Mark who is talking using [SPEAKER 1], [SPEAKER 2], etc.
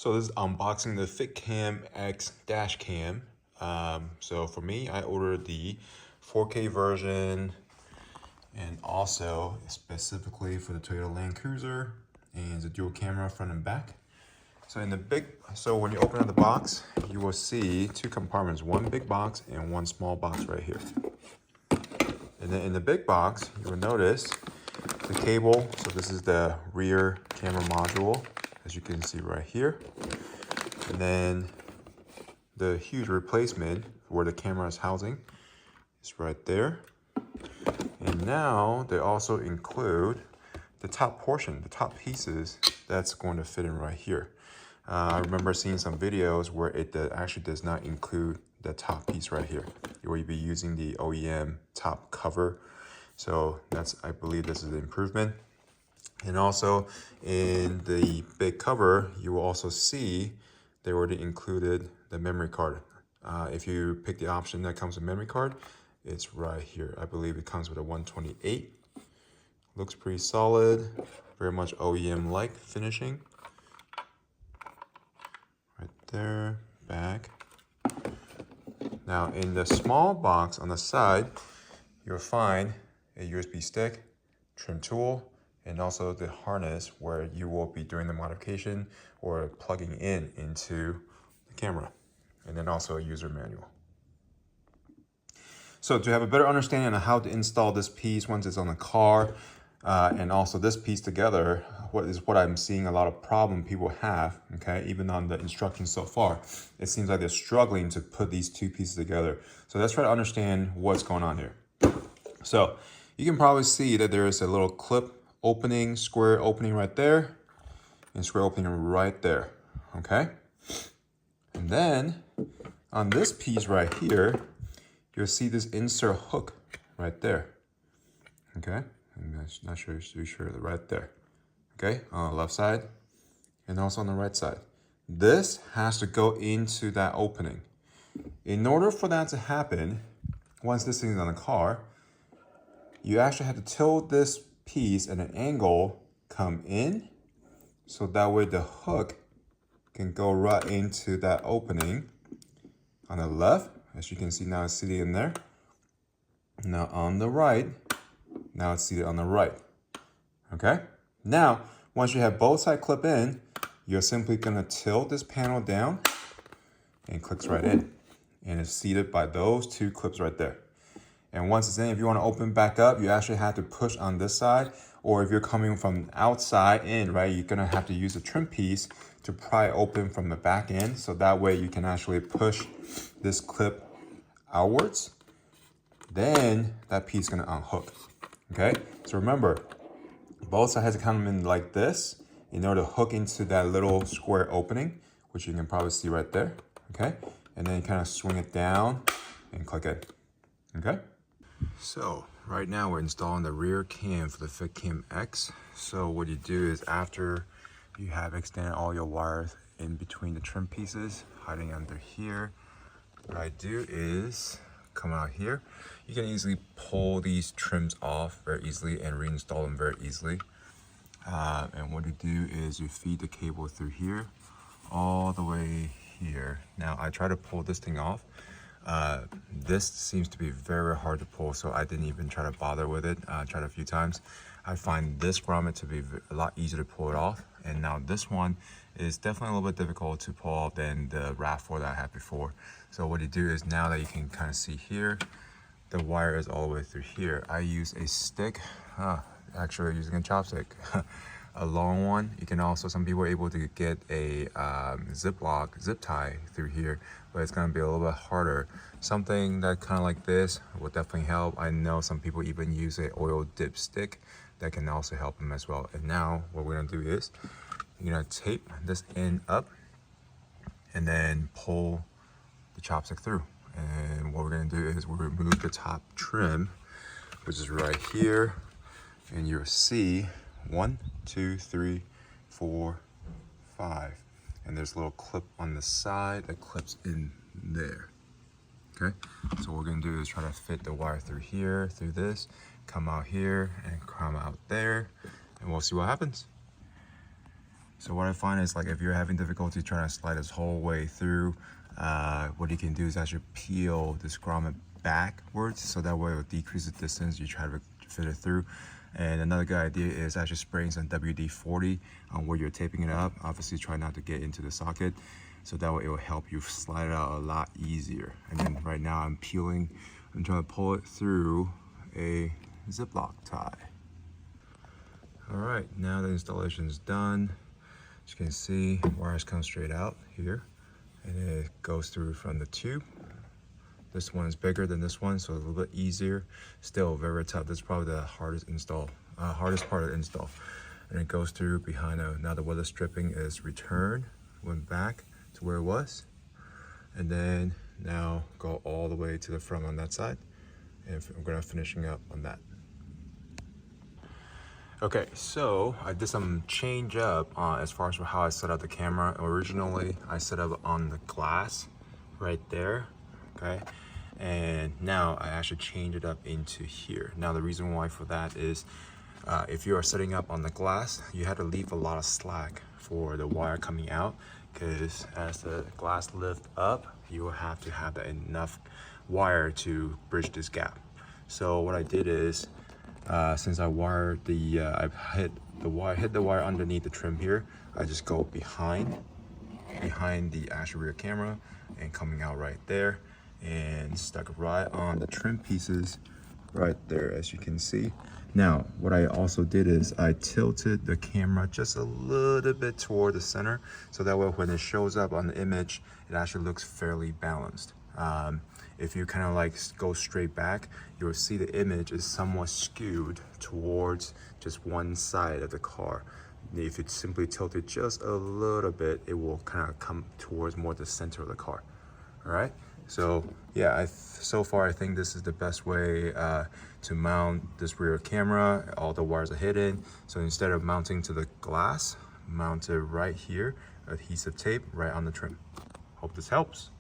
[SPEAKER 1] So this is unboxing the FitcamX Dashcam. So for me, I ordered the 4K version and also specifically for the Toyota Land Cruiser, and it's a dual camera front and back. So when you open up the box, you will see two compartments, one big box and one small box right here. And then in the big box, you will notice the cable. So this is the rear camera module, as you can see right here. And then the huge replacement where the camera is housing is right there. And now they also include the top portion, the top pieces that's going to fit in right here. I remember seeing some videos where it actually does not include the top piece right here, where you'd be using the OEM top cover. So I believe this is an improvement. And also in the big cover, you will also see they already included the memory card. If you pick the option that comes with memory card, it's right here. I believe it comes with a 128. Looks pretty solid, very much OEM-like finishing. Right there, back. Now in the small box on the side, you'll find a USB stick, trim tool, and also the harness where you will be doing the modification or plugging into the camera. And then also a user manual. So to have a better understanding of how to install this piece once it's on the car, and also this piece together, what I'm seeing a lot of problem people have, okay, even on the instructions so far, it seems like they're struggling to put these two pieces together. So let's try to understand what's going on here. So you can probably see that there is a little clip opening, square opening right there, and square opening right there, okay? And then on this piece right here, you'll see this insert hook right there, okay? I'm not sure, right there, okay? On the left side and also on the right side. This has to go into that opening. In order for that to happen, once this thing is on the car, you actually have to tilt this piece at an angle, come in, so that way the hook can go right into that opening on the left. As you can see now, it's seated in there. Now on the right, now it's seated on the right. Okay? Now, once you have both sides clip in, you're simply gonna tilt this panel down and it clicks right in. And it's seated by those two clips right there. And once it's in, if you want to open back up, you actually have to push on this side. Or if you're coming from outside in, right, you're going to have to use a trim piece to pry open from the back end. So that way you can actually push this clip outwards. Then that piece is going to unhook. Okay? So remember, both sides have to come in like this in order to hook into that little square opening, which you can probably see right there. Okay? And then you kind of swing it down and click it. Okay? So right now we're installing the rear cam for the FitcamX. So what you do is after you have extended all your wires in between the trim pieces, hiding under here, what I do is come out here. You can easily pull these trims off very easily and reinstall them very easily. And what you do is you feed the cable through here, all the way here. Now I try to pull this thing off. This seems to be very hard to pull, so I didn't even try to bother with it. I tried a few times. I find this grommet to be a lot easier to pull it off, and now this one is definitely a little bit difficult to pull off than the RAV4 that I had before. So what you do is, now that you can kind of see here, the wire is all the way through here. I use a stick, actually using a chopstick, a long one. You can also, some people are able to get a zip tie through here, but it's going to be a little bit harder. Something that kind of like this will definitely help. I know some people even use a oil dip stick that can also help them as well. And now what we're going to do is you're going to tape this end up and then pull the chopstick through. And what we're going to do is we'll remove the top trim, which is right here, and you'll see 1, 2, 3, 4, 5. And there's a little clip on the side that clips in there. Okay, so what we're gonna do is try to fit the wire through here, through this, come out here and come out there, and we'll see what happens. So what I find is like if you're having difficulty trying to slide this whole way through, what you can do is actually peel this grommet backwards, so that way it will decrease the distance you try to fit it through. And another good idea is actually spraying some WD-40 on where you're taping it up. Obviously try not to get into the socket, so that way it will help you slide it out a lot easier. And then right now I'm trying to pull it through a Ziploc tie. All right, now the installation is done. As you can see, wires come straight out here, and it goes through from the tube. This one is bigger than this one, so a little bit easier. Still very tough. This is probably the hardest part of the install. And it goes through behind. Now the weather stripping is returned, went back to where it was, and then now go all the way to the front on that side, and I'm gonna finishing up on that. Okay, so I did some change up as far as how I set up the camera. Originally, I set up on the glass right there, okay? And now I actually changed it up into here. Now the reason why for that is if you are setting up on the glass, you had to leave a lot of slack for the wire coming out, because as the glass lifts up, you will have to have enough wire to bridge this gap. So what I did is, since I wired I hit the wire underneath the trim here, I just go behind the actual rear camera and coming out right there, and stuck right on the trim pieces right there, as you can see. Now, what I also did is I tilted the camera just a little bit toward the center, so that way when it shows up on the image, it actually looks fairly balanced. If you kind of like go straight back, you will see the image is somewhat skewed towards just one side of the car. If you simply tilt it just a little bit, it will kind of come towards more the center of the car. All right, so yeah, so far I think this is the best way to mount this rear camera. All the wires are hidden, so instead of mounting to the glass, mount it right here, adhesive tape right on the trim. Hope this helps.